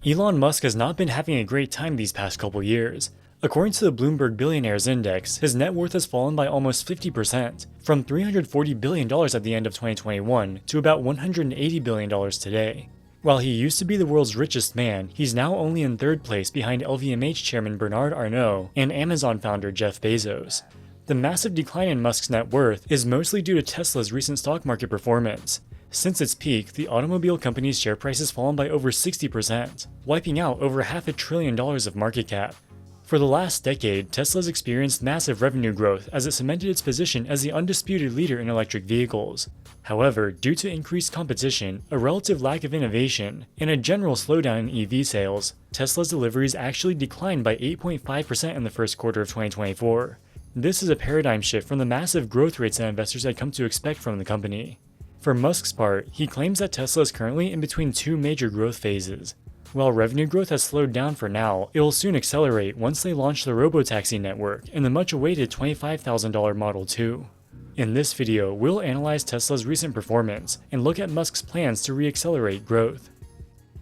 Elon Musk has not been having a great time these past couple years. According to the Bloomberg Billionaires Index, his net worth has fallen by almost 50%, from $340 billion at the end of 2021 to about $180 billion today. While he used to be the world's richest man, he's now only in third place behind LVMH chairman Bernard Arnault and Amazon founder Jeff Bezos. The massive decline in Musk's net worth is mostly due to Tesla's recent stock market performance. Since its peak, the automobile company's share price has fallen by over 60%, wiping out over $500 billion of market cap. For the last decade, Tesla's experienced massive revenue growth as it cemented its position as the undisputed leader in electric vehicles. However, due to increased competition, a relative lack of innovation, and a general slowdown in EV sales, Tesla's deliveries actually declined by 8.5% in the first quarter of 2024. This is a paradigm shift from the massive growth rates that investors had come to expect from the company. For Musk's part, he claims that Tesla is currently in between two major growth phases. While revenue growth has slowed down for now, it will soon accelerate once they launch the Robotaxi network and the much-awaited $25,000 Model 2. In this video, we'll analyze Tesla's recent performance and look at Musk's plans to re-accelerate growth.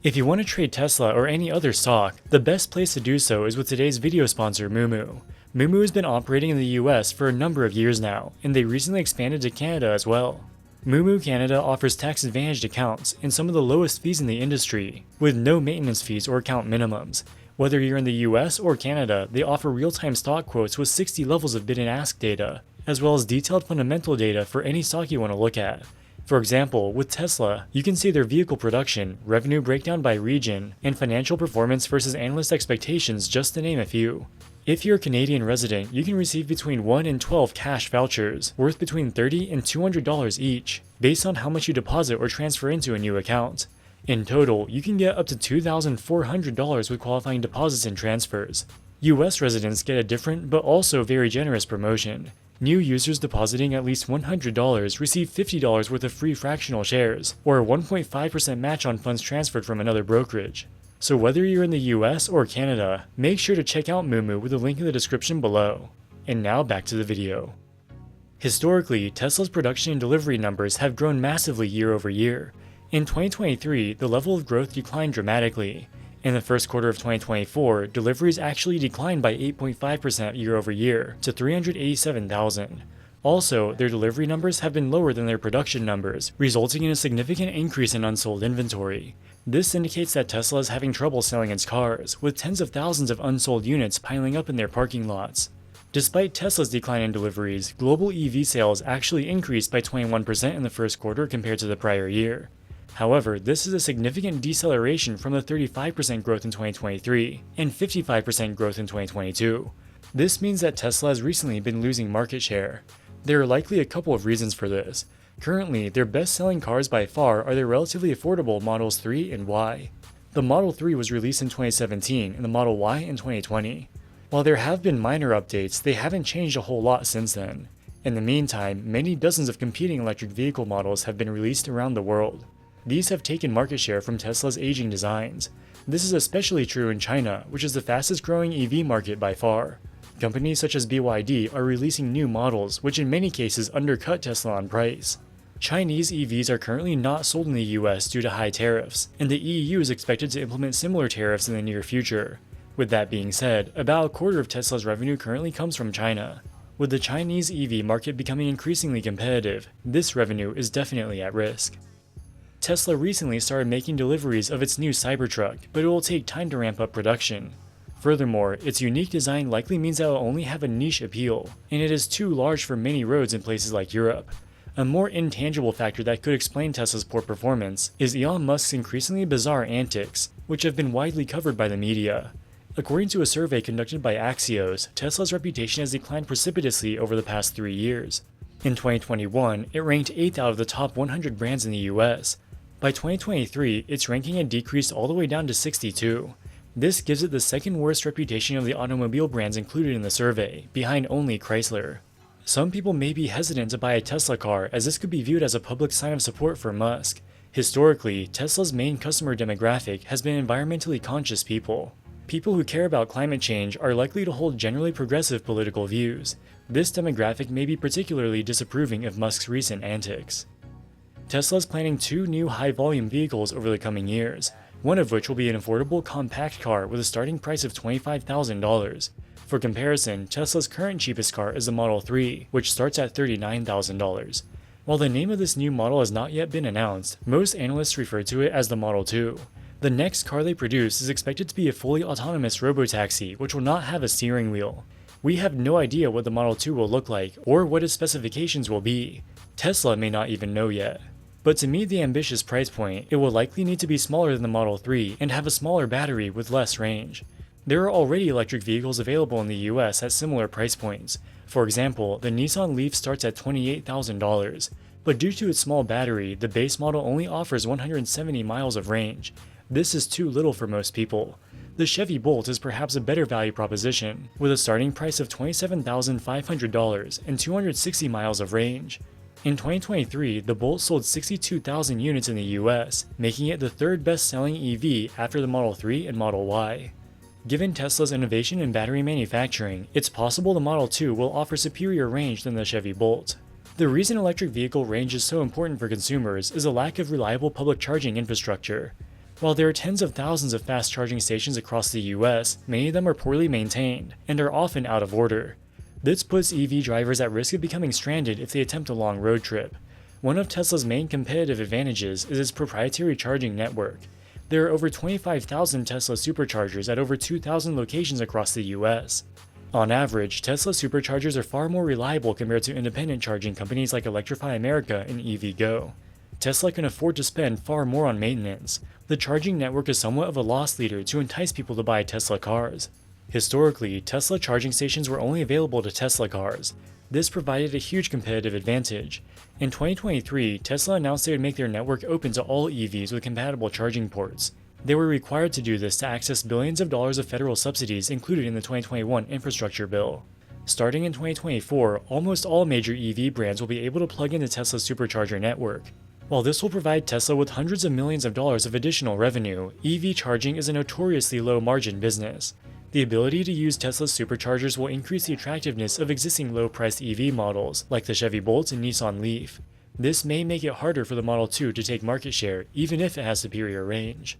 If you want to trade Tesla or any other stock, the best place to do so is with today's video sponsor, Moomoo. Moomoo has been operating in the US for a number of years now, and they recently expanded to Canada as well. Moomoo Canada offers tax-advantaged accounts and some of the lowest fees in the industry, with no maintenance fees or account minimums. Whether you're in the US or Canada, they offer real-time stock quotes with 60 levels of bid and ask data, as well as detailed fundamental data for any stock you want to look at. For example, with Tesla, you can see their vehicle production, revenue breakdown by region, and financial performance versus analyst expectations, just to name a few. If you're a Canadian resident, you can receive between 1 and 12 cash vouchers, worth between $30 and $200 each, based on how much you deposit or transfer into a new account. In total, you can get up to $2,400 with qualifying deposits and transfers. US residents get a different but also very generous promotion. New users depositing at least $100 receive $50 worth of free fractional shares, or a 1.5% match on funds transferred from another brokerage. So whether you're in the US or Canada, make sure to check out Moomoo with a link in the description below. And now back to the video. Historically, Tesla's production and delivery numbers have grown massively year over year. In 2023, the level of growth declined dramatically. In the first quarter of 2024, deliveries actually declined by 8.5% year over year to 387,000. Also, their delivery numbers have been lower than their production numbers, resulting in a significant increase in unsold inventory. This indicates that Tesla is having trouble selling its cars, with tens of thousands of unsold units piling up in their parking lots. Despite Tesla's decline in deliveries, global EV sales actually increased by 21% in the first quarter compared to the prior year. However, this is a significant deceleration from the 35% growth in 2023 and 55% growth in 2022. This means that Tesla has recently been losing market share. There are likely a couple of reasons for this. Currently, their best-selling cars by far are their relatively affordable Models 3 and Y. The Model 3 was released in 2017 and the Model Y in 2020. While there have been minor updates, they haven't changed a whole lot since then. In the meantime, many dozens of competing electric vehicle models have been released around the world. These have taken market share from Tesla's aging designs. This is especially true in China, which is the fastest-growing EV market by far. Companies such as BYD are releasing new models, which in many cases undercut Tesla on price. Chinese EVs are currently not sold in the US due to high tariffs, and the EU is expected to implement similar tariffs in the near future. With that being said, about a quarter of Tesla's revenue currently comes from China. With the Chinese EV market becoming increasingly competitive, this revenue is definitely at risk. Tesla recently started making deliveries of its new Cybertruck, but it will take time to ramp up production. Furthermore, its unique design likely means that it will only have a niche appeal, and it is too large for many roads in places like Europe. A more intangible factor that could explain Tesla's poor performance is Elon Musk's increasingly bizarre antics, which have been widely covered by the media. According to a survey conducted by Axios, Tesla's reputation has declined precipitously over the past 3 years. In 2021, it ranked 8th out of the top 100 brands in the US. By 2023, its ranking had decreased all the way down to 62. This gives it the second worst reputation of the automobile brands included in the survey, behind only Chrysler. Some people may be hesitant to buy a Tesla car, as this could be viewed as a public sign of support for Musk. Historically, Tesla's main customer demographic has been environmentally conscious people. People who care about climate change are likely to hold generally progressive political views. This demographic may be particularly disapproving of Musk's recent antics. Tesla is planning 2 new high-volume vehicles over the coming years. one of which will be an affordable compact car with a starting price of $25,000. For comparison, Tesla's current cheapest car is the Model 3, which starts at $39,000. While the name of this new model has not yet been announced, most analysts refer to it as the Model 2. The next car they produce is expected to be a fully autonomous robotaxi, which will not have a steering wheel. We have no idea what the Model 2 will look like or what its specifications will be. Tesla may not even know yet. But to meet the ambitious price point, it will likely need to be smaller than the Model 3 and have a smaller battery with less range. There are already electric vehicles available in the US at similar price points. For example, the Nissan Leaf starts at $28,000, but due to its small battery, the base model only offers 170 miles of range. This is too little for most people. The Chevy Bolt is perhaps a better value proposition, with a starting price of $27,500 and 260 miles of range. In 2023, the Bolt sold 62,000 units in the US, making it the third best-selling EV after the Model 3 and Model Y. Given Tesla's innovation in battery manufacturing, it's possible the Model 2 will offer superior range than the Chevy Bolt. The reason electric vehicle range is so important for consumers is a lack of reliable public charging infrastructure. While there are tens of thousands of fast charging stations across the US, many of them are poorly maintained and are often out of order. This puts EV drivers at risk of becoming stranded if they attempt a long road trip. One of Tesla's main competitive advantages is its proprietary charging network. There are over 25,000 Tesla superchargers at over 2,000 locations across the US. On average, Tesla superchargers are far more reliable compared to independent charging companies like Electrify America and EVgo. Tesla can afford to spend far more on maintenance. The charging network is somewhat of a loss leader to entice people to buy Tesla cars. Historically, Tesla charging stations were only available to Tesla cars. This provided a huge competitive advantage. In 2023, Tesla announced they would make their network open to all EVs with compatible charging ports. They were required to do this to access billions of dollars of federal subsidies included in the 2021 infrastructure bill. Starting in 2024, almost all major EV brands will be able to plug into Tesla's supercharger network. While this will provide Tesla with hundreds of millions of dollars of additional revenue, EV charging is a notoriously low-margin business. The ability to use Tesla's superchargers will increase the attractiveness of existing low-priced EV models, like the Chevy Bolt and Nissan Leaf. This may make it harder for the Model 2 to take market share, even if it has superior range.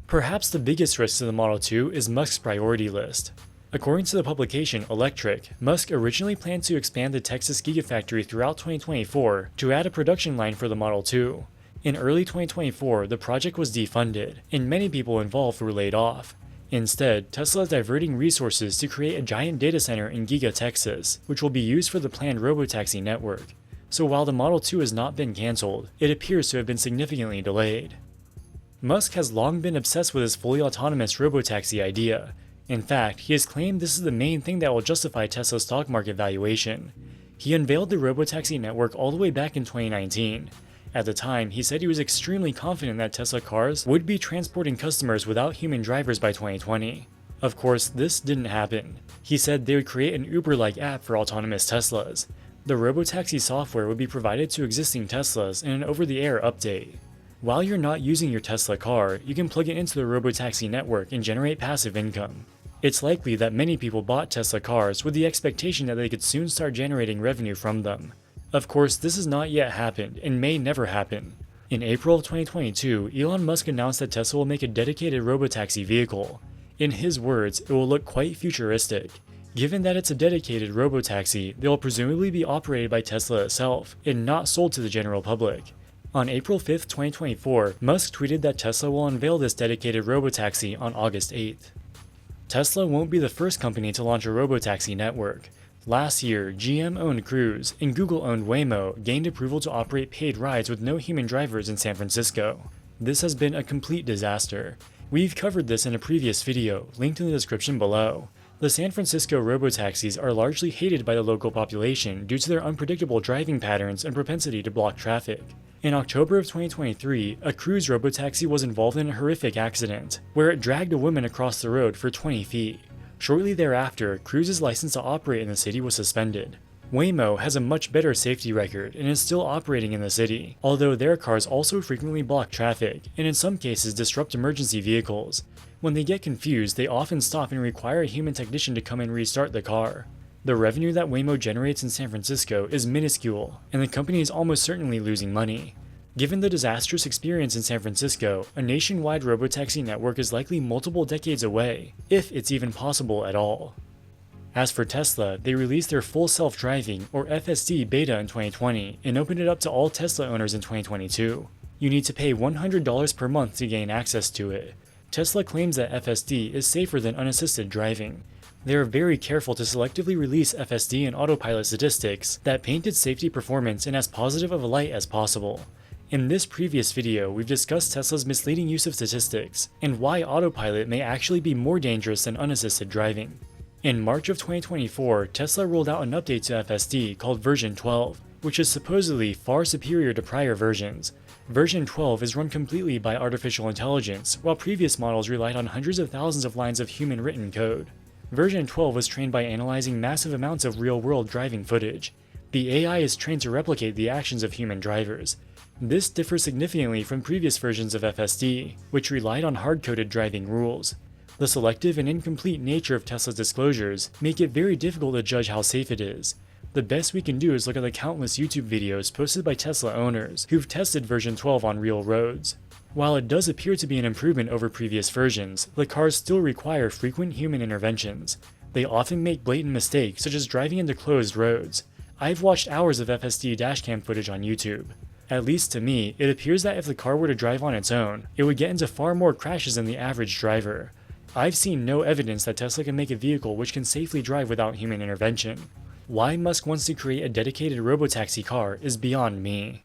Perhaps the biggest risk to the Model 2 is Musk's priority list. According to the publication Electric, Musk originally planned to expand the Texas Gigafactory throughout 2024 to add a production line for the Model 2. In early 2024, the project was defunded, and many people involved were laid off. Instead, Tesla is diverting resources to create a giant data center in Giga, Texas, which will be used for the planned robotaxi network. So while the Model 2 has not been cancelled, it appears to have been significantly delayed. Musk has long been obsessed with his fully autonomous robotaxi idea. In fact, he has claimed this is the main thing that will justify Tesla's stock market valuation. He unveiled the robotaxi network all the way back in 2019. At the time, he said he was extremely confident that Tesla cars would be transporting customers without human drivers by 2020. Of course, this didn't happen. He said they would create an Uber-like app for autonomous Teslas. The robotaxi software would be provided to existing Teslas in an over-the-air update. While you're not using your Tesla car, you can plug it into the robotaxi network and generate passive income. It's likely that many people bought Tesla cars with the expectation that they could soon start generating revenue from them. Of course, this has not yet happened and may never happen. In April of 2022, Elon Musk announced that Tesla will make a dedicated robotaxi vehicle. In his words, it will look quite futuristic. Given that it's a dedicated robotaxi, they will presumably be operated by Tesla itself and not sold to the general public. On April 5, 2024, Musk tweeted that Tesla will unveil this dedicated robotaxi on August 8th. Tesla won't be the first company to launch a robotaxi network. Last year, GM-owned Cruise and Google-owned Waymo gained approval to operate paid rides with no human drivers in San Francisco. This has been a complete disaster. We've covered this in a previous video, linked in the description below. The San Francisco robotaxis are largely hated by the local population due to their unpredictable driving patterns and propensity to block traffic. In October of 2023, a Cruise robotaxi was involved in a horrific accident, where it dragged a woman across the road for 20 feet. Shortly thereafter, Cruise's license to operate in the city was suspended. Waymo has a much better safety record and is still operating in the city, although their cars also frequently block traffic and in some cases disrupt emergency vehicles. When they get confused, they often stop and require a human technician to come and restart the car. The revenue that Waymo generates in San Francisco is minuscule, and the company is almost certainly losing money. Given the disastrous experience in San Francisco, a nationwide robotaxi network is likely multiple decades away, if it's even possible at all. As for Tesla, they released their full self-driving, or FSD, beta in 2020 and opened it up to all Tesla owners in 2022. You need to pay $100 per month to gain access to it. Tesla claims that FSD is safer than unassisted driving. They are very careful to selectively release FSD and autopilot statistics that paint its safety performance in as positive of a light as possible. In this previous video, we've discussed Tesla's misleading use of statistics, and why autopilot may actually be more dangerous than unassisted driving. In March of 2024, Tesla rolled out an update to FSD called version 12, which is supposedly far superior to prior versions. Version 12 is run completely by artificial intelligence, while previous models relied on hundreds of thousands of lines of human-written code. Version 12 was trained by analyzing massive amounts of real-world driving footage. The AI is trained to replicate the actions of human drivers. This differs significantly from previous versions of FSD, which relied on hard-coded driving rules. The selective and incomplete nature of Tesla's disclosures make it very difficult to judge how safe it is. The best we can do is look at the countless YouTube videos posted by Tesla owners who've tested version 12 on real roads. While it does appear to be an improvement over previous versions, the cars still require frequent human interventions. They often make blatant mistakes, such as driving into closed roads. I've watched hours of FSD dashcam footage on YouTube. At least to me, it appears that if the car were to drive on its own, it would get into far more crashes than the average driver. I've seen no evidence that Tesla can make a vehicle which can safely drive without human intervention. Why Musk wants to create a dedicated robotaxi car is beyond me.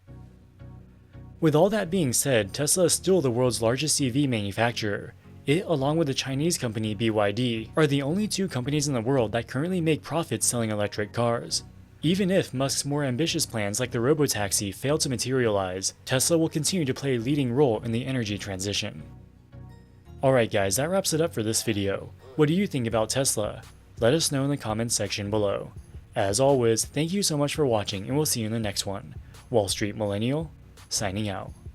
With all that being said, Tesla is still the world's largest EV manufacturer. It, along with the Chinese company BYD, are the only two companies in the world that currently make profits selling electric cars. Even if Musk's more ambitious plans like the robotaxi fail to materialize, Tesla will continue to play a leading role in the energy transition. Alright guys, that wraps it up for this video. What do you think about Tesla? Let us know in the comments section below. As always, thank you so much for watching and we'll see you in the next one. Wall Street Millennial, signing out.